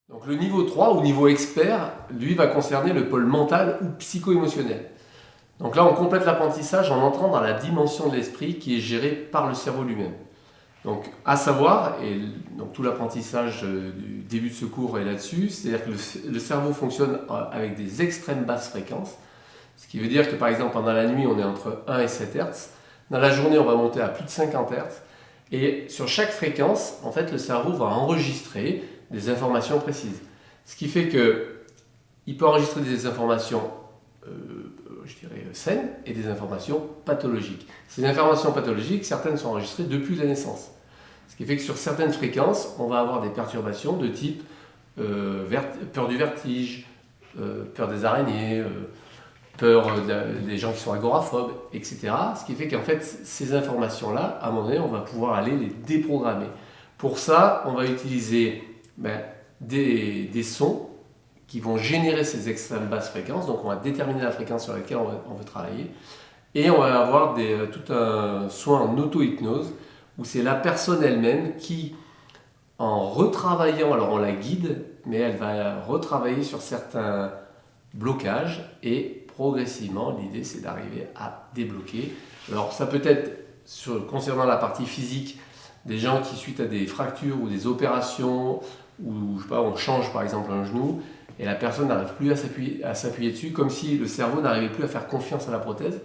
Donc le niveau 3 ou niveau expert, lui, va concerner le pôle mental ou psycho-émotionnel. Donc là, on complète l'apprentissage en entrant dans la dimension de l'esprit qui est gérée par le cerveau lui-même. Donc à savoir, et donc tout l'apprentissage du début de ce cours est là-dessus, c'est-à-dire que le cerveau fonctionne avec des extrêmes basses fréquences, ce qui veut dire que par exemple pendant la nuit on est entre 1 et 7 Hz, dans la journée on va monter à plus de 50 Hz, et sur chaque fréquence, en fait le cerveau va enregistrer des informations précises. Ce qui fait qu'il peut enregistrer des informations je dirais saines et des informations pathologiques. Ces informations pathologiques, certaines sont enregistrées depuis la naissance. Ce qui fait que sur certaines fréquences, on va avoir des perturbations de type peur du vertige, peur des araignées, peur des gens qui sont agoraphobes, etc. Ce qui fait qu'en fait, ces informations-là, à un moment donné, on va pouvoir aller les déprogrammer. Pour ça, on va utiliser des sons qui vont générer ces extrêmes basses fréquences. Donc on va déterminer la fréquence sur laquelle on veut travailler. Et on va avoir tout un soin en auto-hypnose, où c'est la personne elle-même qui, en retravaillant, alors on la guide, mais elle va retravailler sur certains blocages, et progressivement, l'idée c'est d'arriver à débloquer. Alors ça peut être, concernant la partie physique, des gens qui, suite à des fractures ou des opérations, ou je sais pas, on change par exemple un genou, et la personne n'arrive plus à s'appuyer dessus, comme si le cerveau n'arrivait plus à faire confiance à la prothèse.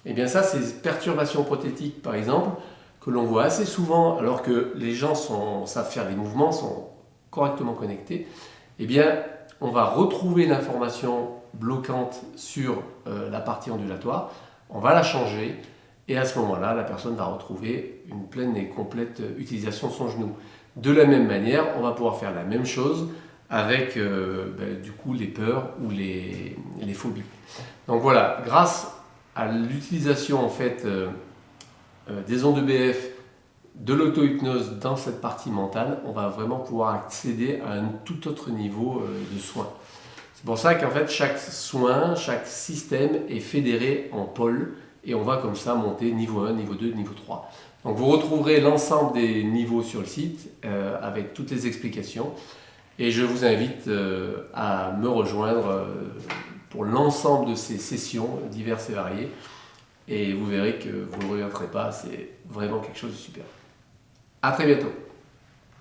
Et bien ça, ces perturbations prothétiques par exemple, que l'on voit assez souvent alors que les gens savent faire les mouvements, sont correctement connectés, et bien on va retrouver l'information bloquante sur la partie ondulatoire, on va la changer, et à ce moment-là, la personne va retrouver une pleine et complète utilisation de son genou. De la même manière, on va pouvoir faire la même chose avec du coup les peurs ou les phobies. Donc voilà, grâce à l'utilisation en fait des ondes EBF, de l'auto-hypnose dans cette partie mentale, on va vraiment pouvoir accéder à un tout autre niveau de soin. C'est pour ça qu'en fait chaque soin, chaque système est fédéré en pôles, et on va comme ça monter niveau 1, niveau 2, niveau 3. Donc vous retrouverez l'ensemble des niveaux sur le site avec toutes les explications. Et je vous invite à me rejoindre pour l'ensemble de ces sessions diverses et variées. Et vous verrez que vous ne regretterez pas, c'est vraiment quelque chose de super. À très bientôt.